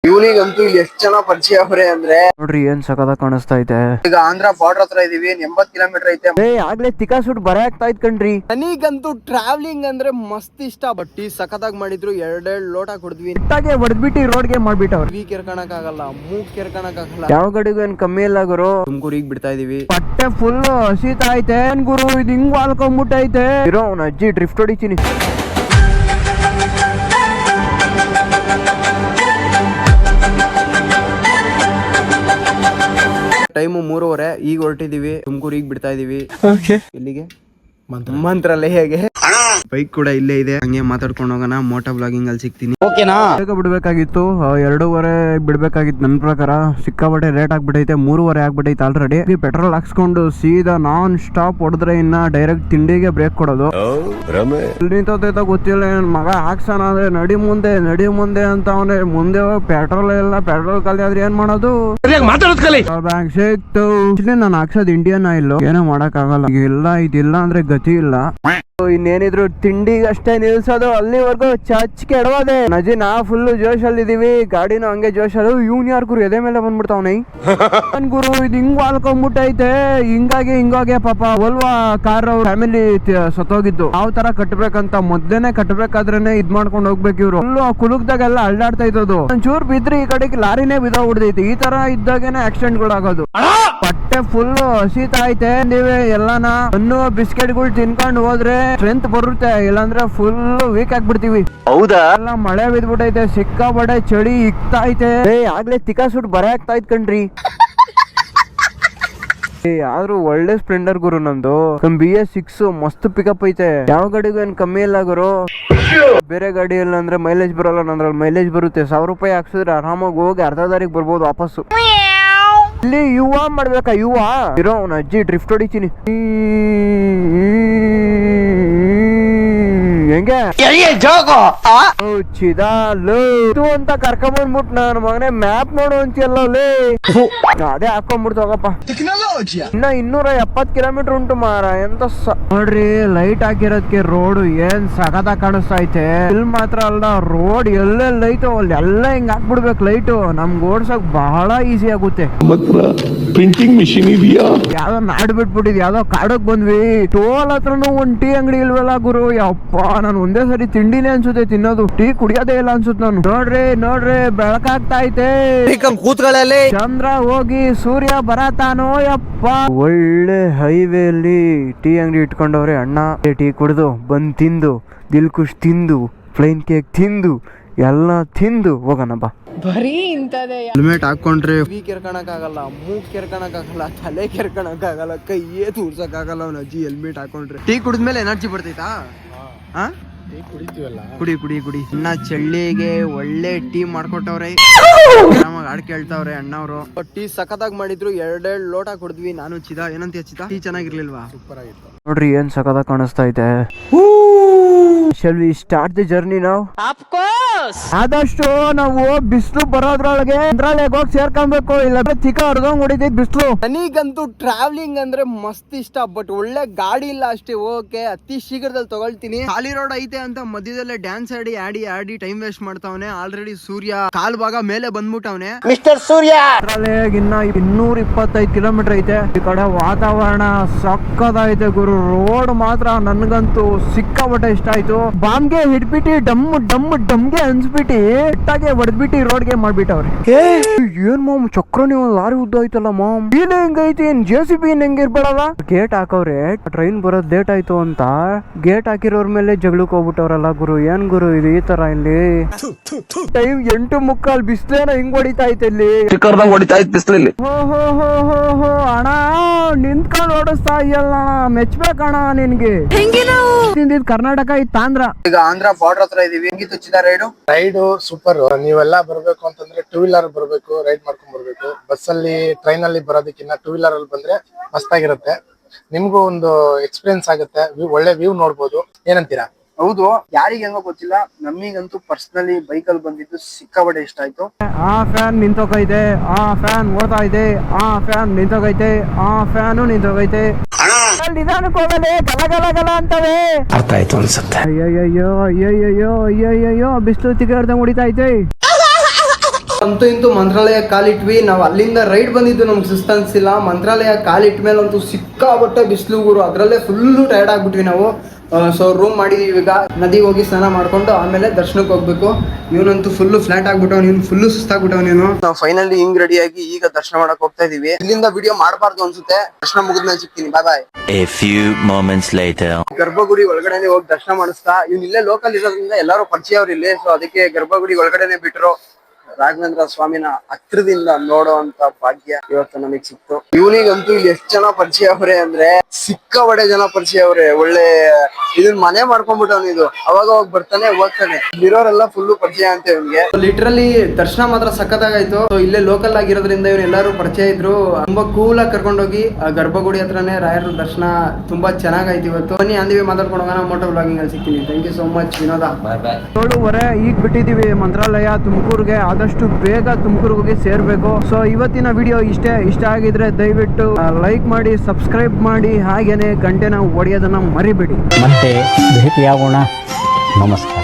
ಇವನಿಗಂತೂ ಇಲ್ಲಿ ಎಷ್ಟು ಜನ ಪರಿಚಯ ಅವ್ರೆ ಅಂದ್ರೆ ನೋಡ್ರಿ ಏನ್ ಸಕದ ಕಾಣಿಸ್ತಾ ಇದೆ. ಈಗ ಆಂಧ್ರ ಬಾರ್ಡರ್ ಹತ್ರ ಇದೀವಿ. 80 ಕಿಲೋಮೀಟರ್ ಐತೆ. ಆಗ್ಲೇ ತಿಕಾ ಸುಟ್ ಬರ ಆಗ್ತಾ ಇದ್ ಕಣ್ರಿ. ನನಗಂತೂ ಟ್ರಾವೆಲಿಂಗ್ ಅಂದ್ರೆ ಮಸ್ತ್ ಇಷ್ಟ. ಬಟ್ ಸಖತ್ತಾಗಿ ಮಾಡಿದ್ರು. 2 ಲೋಟ ಕುಡಿದ್ವಿ. ಇಟ್ಟಾಗೆ ಹೊಡೆದ್ಬಿಟ್ಟು ರೋಡ್ಗೆ ಮಾಡ್ಬಿಟ್ಟವ್ರು. ವಿ ಕೆರ್ಕಣಕ್ ಆಗಲ್ಲ, ಮೂಗ್ ಕೆರ್ಕಣಕ್ ಆಗಲ್ಲ. ಯಾವ ಗಡಿಗೂ ಏನ್ ಕಮ್ಮಿ ಇಲ್ಲ ಗುರು. ತುಮಕೂರಿಗೆ ಬಿಡ್ತಾ ಇದೀವಿ. ಪಟ್ಟೆ ಫುಲ್ ಹಸಿತಾ ಐತೆ ಗುರು. ಇದು ಹಿಂಗ್ ವಾಲ್ಕೊಂಡ್ಬಿಟ್ಟೈತೆ. ಇರೋ ಅವ್ನ ಅಜ್ಜಿ ಡ್ರಿಫ್ಟ್ ಹೊಡಿತೀನಿ. ಟೈಮು 3:30. ಈಗ ಹೊರಟಿದೀವಿ. ತುಮಕೂರಿಗೆ ಬಿಡ್ತಾ ಇದೀವಿ. ಎಲ್ಲಿಗೆ? ಮಂತ್ರಾಲಯಗೆ. ಬೈಕ್ ಕೂಡ ಇಲ್ಲೇ ಇದೆ. ಹಂಗೆ ಮಾತಾಡ್ಕೊಂಡು ಹೋಗೋಣ. ಮೋಟೋ ಬ್ಲಾಗಿಂಗ್ ಅಲ್ಲಿ ಸಿಗ್ತೀನಿ. ಓಕೆನಾ? ಬೇಗ ಬಿಡ್ಬೇಕಾಗಿತ್ತು. 2:30 ಬಿಡ್ಬೇಕಾಗಿತ್ತು ನನ್ನ ಪ್ರಕಾರ. ಸಿಕ್ಕಾಪಟ್ಟೆ ಲೇಟ್ ಆಗ್ಬಿಟ್ಟೈತೆ. 3:30 ಆಗ್ಬಿಟ್ಟೈತೆ ಆಲ್ರೆಡಿ. ಪೆಟ್ರೋಲ್ ಹಾಕ್ಸ್ಕೊಂಡು ಸೀದಾ ನಾನ್ ಸ್ಟಾಪ್ ಹೊಡೆದ್ರೆ ಇನ್ನ ಡೈರೆಕ್ಟ್ ತಿಂಡಿಗೆ ಬ್ರೇಕ್ ಕೊಡೋದು. ನಿಂತೈತ ಗೊತ್ತಿಲ್ಲ. ನನ್ ಮಗ ಹಾಕ್ಸೋಣ ಅಂದ್ರೆ ನಡಿ ಮುಂದೆ ಅಂತ ಅವನೇ. ಮುಂದೆ ಪೆಟ್ರೋಲ್ ಖಾಲಿ ಆದ್ರೆ ಏನ್ ಮಾಡೋದು? ಬ್ಯಾಂಕ್ ಸಿಕ್ತು. ನಾನು ಹಾಕ್ಸೋದು ಇಂಡಿಯನ್ ಆಯಿಲ್. ಏನೋ ಮಾಡಕ್ ಆಗಲ್ಲ. ಇದಿಲ್ಲ ಅಂದ್ರೆ ಗತಿ ಇಲ್ಲ. ಇನ್ನೇನಿದ್ರು ತಿಂಡಿಗಷ್ಟೇ ನಿಲ್ಸೋದು. ಅಲ್ಲಿವರೆಗೂ ಚಚ್ ಕೆಡವದೆ. ನಜಿ ನಾ ಫುಲ್ ಜೋಶಲ್ಲಿ ಇದೀವಿ. ಗಾಡಿನೂ ಹಂಗೆ ಜೋಶಲ್ಲಿ. ಇವ್ನ್ ಯಾರ್ ಗುರು ಎದೆ ಮೇಲೆ ಬಂದ್ಬಿಡ್ತಾವ್ನೈ. ನನ್ ಗುರು ಇದು ಹಿಂಗ್ ವಾಲ್ಕೊಂಡ್ಬಿಟ್ಟೈತೆ. ಹಿಂಗಾಗೆ ಪಾಪ ವೋಲ್ವಾ ಕಾರ್ ಅವ್ರ ಫ್ಯಾಮಿಲಿ ಸತ್ತೋಗಿದ್ದು. ಯಾವ ತರ ಕಟ್ಬೇಕಂತ ಮೊದ್ಲೇನೆ ಕಟ್ಬೇಕಾದ್ರೇನೆ ಇದ್ ಮಾಡ್ಕೊಂಡ್ ಹೋಗ್ಬೇಕು ಇವ್ರು. ಫುಲ್ ಕುಲುಕ್ದಾಗೆಲ್ಲ ಅಲ್ಲಾಡ್ತಾ ಇದ್ದದು. ಒಂಚೂರ್ ಬಿದ್ರೆ ಈ ಕಡೆಗೆ ಲಾರಿನೇ ಬಿದ್ದೋಗ್ಬಿಡ್ತೈತಿ. ಈ ತರ ಇದ್ದಾಗೇನೆ ಆಕ್ಸಿಡೆಂಟ್ ಗಳಾಗೋದು. ಪಟ್ಟೆ ಫುಲ್ ಹಸಿತಾ ಐತೆ. ನೀವೇ ಎಲ್ಲಾನ ಹಣ್ಣು ಬಿಸ್ಕೆಟ್ ಗಳು ತಿನ್ಕೊಂಡು ಹೋದ್ರೆ ಸ್ಟ್ರೆಂತ್ ಬರುತ್ತೆ. ಇಲ್ಲಾಂದ್ರೆ ಫುಲ್ ವೀಕ್ ಆಗ್ಬಿಡ್ತೀವಿ. ಹೌದಾ? ಎಲ್ಲ ಮಳೆ ಬಿದ್ಬಿಟ್ಟೈತೆ. ಸಿಕ್ಕಾಪಟ್ಟೆ ಚಳಿ ಇಕ್ತಾ ಐತೆ. ಆಗ್ಲೇ ತಿಕಾ ಸುಟ್ ಬರ ಆಗ್ತಾ ಇದ್ ಕಣ್ರಿ. ಆದ್ರೂ ಒಳ್ಳೆ ಸ್ಪ್ಲೆಂಡರ್ ಗುರು ನಂದು. BS6 ಮಸ್ತ್ ಪಿಕಪ್ ಐತೆ. ಯಾವ ಗಾಡಿಗೂ ಏನ್ ಕಮ್ಮಿ ಇಲ್ಲ ಗುರು. ಬೇರೆ ಗಾಡಿ ಎಲ್ಲ ಅಂದ್ರೆ ಮೈಲೇಜ್ ಬರೋಲ್ಲ. ನಂದ್ರಲ್ಲಿ ಮೈಲೇಜ್ ಬರುತ್ತೆ. 1000 ರೂಪಾಯಿ ಹಾಕ್ಸಿದ್ರೆ ಆರಾಮಾಗಿ ಹೋಗಿ ಅರ್ಧ ದಾರಿಗೆ ಬರ್ಬೋದು ವಾಪಸ್ಸು. ಇಲ್ಲಿ ಯುವ ಮಾಡ್ಬೇಕಾ? ಯುವ ಇರೋ ಅವ್ನ ಅಜ್ಜಿ ಡ್ರಿಫ್ಟ್ ಹೊಡಿತೀನಿ. ಹೆಂಗೆ ಅಂತ ಕರ್ಕೊಂಡ್ಬಂದ್ಬಿಟ್ ನಾನು ಮಗನೇ ಮ್ಯಾಪ್ ನೋಡು ಅಂತಿಯಲ್ಲ. ಅದೇ ಹಾಕೊಂಡ್ಬಿಡ್ತು ಹೋಗಪ್ಪ. ಇನ್ನ 270 ಕಿಲೋಮೀಟರ್ ಉಂಟು ಮಾರ. ಎಂತ ನೋಡ್ರಿ ಲೈಟ್ ಹಾಕಿರೋದಕ್ಕೆ ರೋಡ್ ಏನ್ ಸಖತ ಕಾಣಿಸ್ತಾ ಐತೆ. ಇಲ್ಲಿ ಮಾತ್ರ ಅಲ್ಲ, ರೋಡ್ ಎಲ್ಲೆಲ್ಲ ಐತೋ ಅಲ್ಲೆಲ್ಲ ಹಿಂಗ್ ಹಾಕ್ಬಿಡ್ಬೇಕು ಲೈಟು. ನಮ್ಗೆ ಓಡ್ಸಕ್ ಬಹಳ ಈಸಿ ಆಗುತ್ತೆ. ಪ್ರಿಂಟಿಂಗ್ ಮಿಷಿನ್ ಇದೆಯಾ? ಯಾವ್ದೋ ನಾಡ್ ಬಿಟ್ಬಿಟ್ಟಿದ್. ಯಾವ್ದೋ ಕಾಡಕ್ ಬಂದ್ವಿ. ಟೋಲ್ ಹತ್ರನು ಒಂದ್ ಟೀ ಅಂಗಡಿ ಇಲ್ವಲ್ಲ ಗುರು. ಯಪ್ಪ ನಾನು ಒಂದೇ ಸರಿ ತಿಂಡಿನೇ ಅನ್ಸುತ್ತೆ ತಿನ್ನೋದು. ಟೀ ಕುಡಿಯೋದೇ ಇಲ್ಲ ಅನ್ಸುತ್ತೆ ನಾನು. ನೋಡ್ರಿ ಬೆಳಕಾಗ್ತಾ ಐತೆ. ಕೂತ್ಗಳಲ್ಲಿ ಚಂದ್ರ ಹೋಗಿ ಸೂರ್ಯ ಬರತಾನೋ ಯಪ್ಪ. ಒಳ್ಳೆ ಹೈವೇ ಅಲ್ಲಿ ಟೀ ಅಂಗಡಿ ಇಟ್ಕೊಂಡವ್ರೆ ಅಣ್ಣ. ಟೀ ಕುಡಿದು ಬಂದ್ ತಿಂದು ದಿಲ್ ಖುಷ್ ತಿಂದು ಪ್ಲೈನ್ ಕೇಕ್ ತಿಂದು ಎಲ್ಲ ತಿಂದು ಹೋಗೋಣ ಬಾ. ಬರೀ ಇಂತದೇ. ಹೆಲ್ಮೆಟ್ ಹಾಕೊಂಡ್ರೆ ವಿ ಕೆರ್ಕಣಕ್ ಆಗಲ್ಲ, ಮೂಗ್ ಕೆರ್ಕಣಕ್ ಆಗಲ್ಲ, ತಲೆ ಕೆರ್ಕಣಕ್ ಆಗಲ್ಲ, ಕೈಯೇ ತೂರ್ಸಕ್ ಆಗಲ್ಲ. ಅವ್ನ ಅಜ್ಜಿ ಹೆಲ್ಮೆಟ್ ಹಾಕೊಂಡ್ರೆ. ಟೀ ಕುಡಿದ್ಮೇಲೆ ಎನರ್ಜಿ ಬರ್ತೈತಾ? ಕುಡಿ ಇನ್ನ ಚಳ್ಳಿಗೆ ಒಳ್ಳೆ ಟೀ ಮಾಡ್ಕೊಟ್ಟವ್ರೆ. ಹಾಡ್ ಕೇಳ್ತಾವ್ರೆ ಅಣ್ಣವ್ರು. ಟೀ ಸಖತ್ತಾಗಿ ಮಾಡಿದ್ರು. 2 ಲೋಟ ಕುಡಿದ್ವಿ. ನಾನು ಚಿದ ಏನಂತ ಚಿದ ಟೀ ಚೆನ್ನಾಗಿರ್ಲಿಲ್ವಾ? ಸೂಪರ್ ಆಗಿತ್ತು. ನೋಡ್ರಿ ಏನ್ ಸಖತ್ತಾಗಿ ಕಾಣಿಸ್ತಾ ಐತೆ. Shall we start the journey now? Of course. ಆದಷ್ಟು ನಾವು ಬಿಸಿಲು ಬರೋದ್ರೊಳಗೆ ಮಂತ್ರಾಲಯಕ್ಕೆ ಹೋಗಿ ಸೇರ್ಕೊಬೇಕು. ಇಲ್ಲಾಂದ್ರೆ ಚಿಕ್ಕ ಹೊಡೆದಂಗ್ ಹೊಡಿತೈತಿ ಬಿಸಿಲು. ನನಗಂತೂ ಟ್ರಾವೆಲಿಂಗ್ ಅಂದ್ರೆ ಮಸ್ತ್ ಇಷ್ಟ. ಬಟ್ ಒಳ್ಳೆ ಗಾಡಿ ಇಲ್ಲ ಅಷ್ಟೇ. ಓಕೆ, ಅತಿ ಶೀಘ್ರದಲ್ಲಿ ತಗೊಳ್ತೀನಿ. ಖಾಲಿ ರೋಡ್ ಐತೆ ಅಂತ ಮಧ್ಯದಲ್ಲೇ ಡ್ಯಾನ್ಸ್ ಆಡಿ ಟೈಮ್ ವೇಸ್ಟ್ ಮಾಡ್ತಾವನೆ. ಆಲ್ರೆಡಿ ಸೂರ್ಯ ಕಾಲ್ ಭಾಗ ಮೇಲೆ ಬಂದ್ಬಿಟ್ಟವನೆ. ಮಿಸ್ಟರ್ ಸೂರ್ಯ. ಇನ್ನ 225 ಕಿಲೋಮೀಟರ್ ಐತೆ. ಈ ಕಡೆ ವಾತಾವರಣ ಸಕ್ಕದಾಯ್ತೆ ಗುರು. ರೋಡ್ ಮಾತ್ರ ನನ್ಗಂತೂ ಸಿಕ್ಕಾಪಟ್ಟೆ ಇಷ್ಟ ಆಯ್ತು. ಬಾಂಬ್ಗೆ ಹಿಡ್ಬಿಟ್ಟು ಡಮ್ಗೆ ಅನ್ಸ್ಬಿಟ್ಟು ಇಟ್ಟಾಗೆ ಹೊಡೆದ್ಬಿಟ್ಟು ರೋಡ್ಗೆ ಮಾಡ್ಬಿಟ್ಟವ್ರೆ. ಏನ್ ಮಾಮ್ ಚಕ್ರನಿ ಒಂದ್ ಲಾರಿ ಉದ್ದ ಐತಲ್ಲ ಮಾಮ್. ಏನ್ ಹೆಂಗೈತಿ? ಏನ್ JCB ಹೆಂಗಿರ್ಬೇಡಲ್ಲ. ಗೇಟ್ ಹಾಕವ್ರೆ. ಟ್ರೈನ್ ಬರೋದ್ ಲೇಟ್ ಆಯ್ತು ಅಂತ ಗೇಟ್ ಹಾಕಿರೋರ್ ಮೇಲೆ ಜಗಳಕ್ಕೆ ಹೋಗ್ಬಿಟ್ಟವ್ರಲ್ಲ ಗುರು. ಏನ್ ಗುರು ಇದು ಈ ತರ ಇಲ್ಲಿ? ಟೈಮ್ 8:45. ಬಿಸ್ಲೇನ ಹಿಂಗ್ ಹೊಡಿತಾ ಐತೆ ಇಲ್ಲಿ. ಹೊಡಿತಾ ಐತೆ ಬಿಸ್ಲಲ್ಲಿ. ಹೋ ಅಣ್ಣ ನಿಂತ್ಕೊಂಡು ಓಡಿಸ್ತಾ ಇದೆಯಲ್ಲ ಮೆಚ್ಬೇಕಣ್ಣ ನಿನ್ಗೆ. ಕರ್ನಾಟಕ ಇತ್ತು ಆಂಧ್ರ. ಈಗ ಆಂಧ್ರ ಬಾರ್ಡರ್ ಹತ್ರ ಇದೀವಿ. ಹೆಂಗಿತ್ತು ಚಿದ ರೈಡು ಸೂಪರ್. ನೀವೆಲ್ಲ ಬರ್ಬೇಕು ಅಂತಂದ್ರೆ 2 ವೀಲರ್ ಬರ್ಬೇಕು. ರೈಡ್ ಮಾಡ್ಕೊಂಡ್ ಬರ್ಬೇಕು. ಬಸ್ಸಲ್ಲಿ ಟ್ರೈನ್ ಅಲ್ಲಿ ಬರೋದಕ್ಕಿಂತ 2 ವೀಲರ್ ಅಲ್ಲಿ ಬಂದ್ರೆ ಮಸ್ತಾಗಿರುತ್ತೆ. ನಿಮ್ಗೂ ಒಂದು ಎಕ್ಸ್ಪೀರಿಯನ್ಸ್ ಆಗುತ್ತೆ. ಒಳ್ಳೆ ವ್ಯೂ ನೋಡ್ಬೋದು. ಏನಂತೀರಾ? ಹೌದು, ಯಾರಿಗೆ ಹೆಂಗೋ ಗೊತ್ತಿಲ್ಲ. ನಮಗಂತೂ ಪರ್ಸನಲಿ ಬೈಕ್ ಅಲ್ಲಿ ಬಂದಿದ್ದು ಸಿಕ್ಕಾಪಟ್ಟೆ ಇಷ್ಟ ಆಯ್ತು. ಆ ಫ್ಯಾನ್ ನಿಂತೋಗೈತೆ, ಆ ಫ್ಯಾನ್ ಓಡ್ತಾ ಇದೆ, ಆ ಫ್ಯಾನ್ ನಿಂತೋಗೈತೆ, ಆ ಫ್ಯಾನು ನಿಂತೋಗೈತೆ. ನಿಧಾನಕ್ಕೆ ಹೋಗದೆ ಗಲ ಅಂತವೆ. ಅರ್ಥ ಆಯ್ತು ಅನ್ಸುತ್ತೆ. ಅಯ್ಯಯ್ಯೋ ಬಿಸಿಲು ತಿಗಾಡ್ದಂಗ್ ಹೊಡಿತಾ ಐತೆ. ಅಂತೂ ಇಂತೂ ಮಂತ್ರಾಲಯ ಕಾಲಿಟ್ವಿ. ನಾವು ಅಲ್ಲಿಂದ ರೈಡ್ ಬಂದಿದ್ದು ನಮ್ಗೆ ಸುಸ್ತು ಅನ್ಸಿಲ್ಲ. ಮಂತ್ರಾಲಯ ಕಾಲಿಟ್ಟ ಮೇಲೆ ಅಂತೂ ಸಿಕ್ಕಾಬಟ್ಟೆ ಬಿಸಿಲು ಗುರು, ಅದರಲ್ಲೇ ಫುಲ್ಲು ಟಯರ್ಡ್ ಆಗ್ಬಿಟ್ವಿ ನಾವು. ಸೊ ರೂಮ್ ಮಾಡಿದೀವಿ ಈಗ. ನದಿಗೆ ಹೋಗಿ ಸ್ನಾನ ಮಾಡ್ಕೊಂಡು ಆಮೇಲೆ ದರ್ಶನಕ್ಕೆ ಹೋಗ್ಬೇಕು. ಇವನಂತೂ ಫುಲ್ಲು ಫ್ಲಾಟ್ ಆಗ್ಬಿಟ್ಟವ್, ನೀನು ಫುಲ್ಲು ಸುಸ್ತಾಗ್ಬಿಟ್ಟವ್ ನೀನು. ನಾವು ಫೈನಲಿ ಹಿಂಗ್ ರೆಡಿಯಾಗಿ ಈಗ ದರ್ಶನ ಮಾಡಕ್ ಹೋಗ್ತಾ ಇದೀವಿ. ಇಲ್ಲಿಂದ ವಿಡಿಯೋ ಮಾಡಬಾರ್ದು ಅನ್ಸುತ್ತೆ. ದರ್ಶನ ಮುಗಿದ್ಮೇಲೆ ಸಿಗ್ತೀನಿ, ಬಾಯ್ ಬಾಯ್. A few moments later. ಗರ್ಭಗುಡಿ ಒಳಗಡೆನೆ ಹೋಗಿ ದರ್ಶನ ಮಾಡಿಸ್ತಾ. ಇವ್ನು ಇಲ್ಲೇ ಲೋಕಲ್ ಇರೋದ್ರಿಂದ ಎಲ್ಲರೂ ಪರಿಚಯ ಅವ್ರು ಇಲ್ಲಿ. ಸೊ ಅದಕ್ಕೆ ಗರ್ಭಗುಡಿ ಒಳಗಡೆನೆ ಬಿಟ್ರು. ರಾಘವೇಂದ್ರ ಸ್ವಾಮಿನ ಹತ್ರದಿಂದ ನೋಡೋ ಅಂತ ಭಾಗ್ಯ ಇವತ್ತು ನಮಗ್ ಸಿಕ್ತು. ಇವನಿಗಂತೂ ಇಲ್ಲಿ ಎಷ್ಟು ಜನ ಪರಿಚಯ ಅವ್ರೆ ಅಂದ್ರೆ ಸಿಕ್ಕಾಬಡೆ ಜನ ಪರಿಚಯ ಅವ್ರೆ. ಒಳ್ಳೆ ಇದನ್ ಮನೆ ಮಾಡ್ಕೊಂಡ್ಬಿಟ್ಟವ್ನು. ಇದು ಅವಾಗ ಬರ್ತಾನೆ ಹೋಗ್ತಾನೆ. ಇರೋರೆಲ್ಲ ಫುಲ್ಲು ಪರಿಚಯ ಅಂತ ಇವನ್ಗೆ. ಲಿಟ್ರಲಿ ದರ್ಶನ ಮಾತ್ರ ಸಖತ್ತಾಗಾಯ್ತು. ಇಲ್ಲೇ ಲೋಕಲ್ ಆಗಿರೋದ್ರಿಂದ ಇವ್ರು ಎಲ್ಲರೂ ಪರಿಚಯ ಇದ್ರು. ತುಂಬಾ ಕೂಲ್ ಆಗಿ ಕರ್ಕೊಂಡೋಗಿ ಗರ್ಭಗುಡಿ ಹತ್ರನೇ ರಾಯರ ದರ್ಶನ ತುಂಬಾ ಚೆನ್ನಾಗಾಯ್ತು ಇವತ್ತು. ಬನ್ನಿ ಅಂದಿವಿ ಮಾತಾಡ್ಕೊಂಡು ಹೋಗೋಣ. ಮೋಟೋ ವ್ಲಾಗಿಂಗ್ ಅಲ್ಲಿ ಸಿಗ್ತೀನಿ. ಥ್ಯಾಂಕ್ ಯು ಸೋ ಮಚ್ ವಿನೋದ. 7:30 ಈಗ ಬಿಟ್ಟಿದೀವಿ ಮಂತ್ರಾಲಯ ತುಮಕೂರ್ಗೆ. ಆದಷ್ಟು ಬೇಗ ತುಮಕೂರ್ಗೆ ಹೋಗಿ ಸೇರ್ಬೇಕು. ಸೊ ಇವತ್ತಿನ ವಿಡಿಯೋ ಇಷ್ಟ ಆಗಿದ್ರೆ ದಯವಿಟ್ಟು ಲೈಕ್ ಮಾಡಿ, ಸಬ್ಸ್ಕ್ರೈಬ್ ಮಾಡಿ, ಹಾಗೇನೆ ಗಂಟೆನ ಹೊಡೆಯೋದನ್ನ ಮರಿಬೇಡಿ. ಮತ್ತೆ ಭೇಟಿಯಾಗೋಣ. ನಮಸ್ಕಾರ.